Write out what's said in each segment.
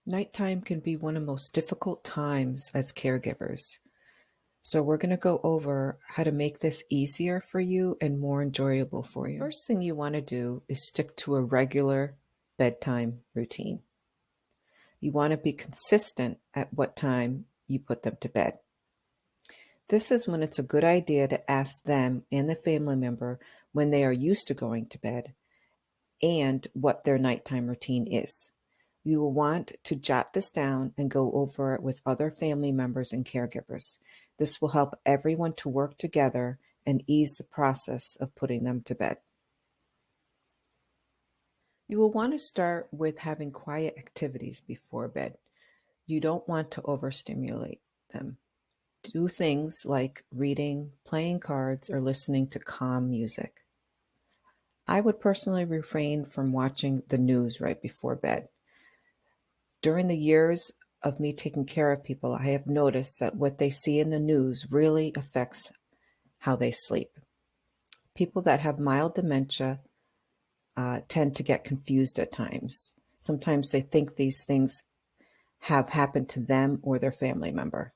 Nighttime can be one of the most difficult times as caregivers. So, we're going to go over how to make this easier for you and more enjoyable for you. First thing you want to do is stick to a regular bedtime routine. You want to be consistent at what time you put them to bed. This is when it's a good idea to ask them and the family member when they are used to going to bed and what their nighttime routine is. You will want to jot this down and go over it with other family members and caregivers. This will help everyone to work together and ease the process of putting them to bed. You will want to start with having quiet activities before bed. You don't want to overstimulate them. Do things like reading, playing cards, or listening to calm music. I would personally refrain from watching the news right before bed. During the years of me taking care of people, I have noticed that what they see in the news really affects how they sleep. People that have mild dementia tend to get confused at times. Sometimes they think these things have happened to them or their family member.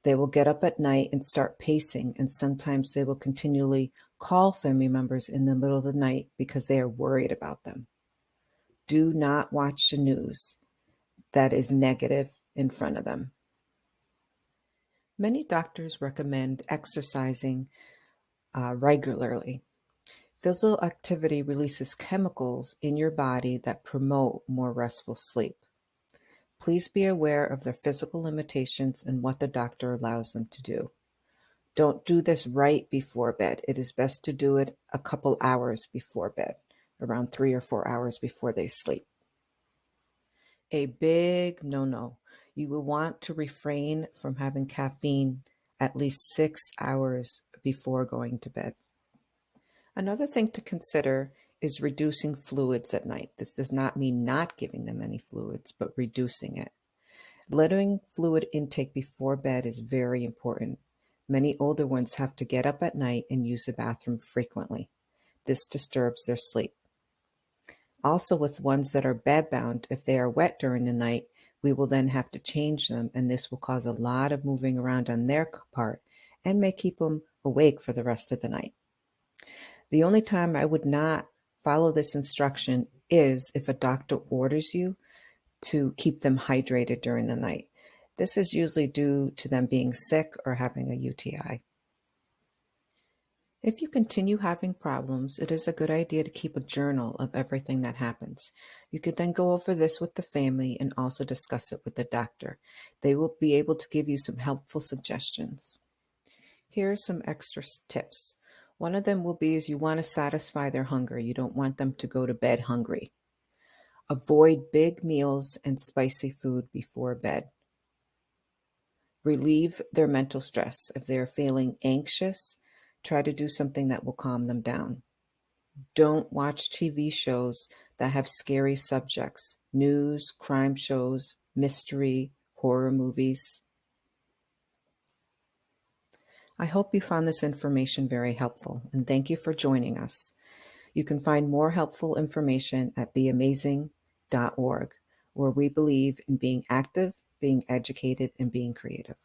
They will get up at night and start pacing, and sometimes they will continually call family members in the middle of the night because they are worried about them. Do not watch the news that is negative in front of them. Many doctors recommend exercising regularly. Physical activity releases chemicals in your body that promote more restful sleep. Please be aware of their physical limitations and what the doctor allows them to do. Don't do this right before bed. It is best to do it a couple hours before bed, around 3 or 4 hours before they sleep. A big no-no. You will want to refrain from having caffeine at least 6 hours before going to bed. Another thing to consider is reducing fluids at night. This does not mean not giving them any fluids, but reducing it. Limiting fluid intake before bed is very important. Many older ones have to get up at night and use the bathroom frequently. This disturbs their sleep. Also, with ones that are bedbound, if they are wet during the night, we will then have to change them, and this will cause a lot of moving around on their part and may keep them awake for the rest of the night. The only time I would not follow this instruction is if a doctor orders you to keep them hydrated during the night. This is usually due to them being sick or having a UTI. If you continue having problems, it is a good idea to keep a journal of everything that happens. You could then go over this with the family and also discuss it with the doctor. They will be able to give you some helpful suggestions. Here are some extra tips. One of them will be is you want to satisfy their hunger. You don't want them to go to bed hungry. Avoid big meals and spicy food before bed. Relieve their mental stress. If they are feeling anxious, try to do something that will calm them down. Don't watch TV shows that have scary subjects, news, crime shows, mystery, horror movies. I hope you found this information very helpful, and thank you for joining us. You can find more helpful information at beamazing.org, where we believe in being active, being educated, and being creative.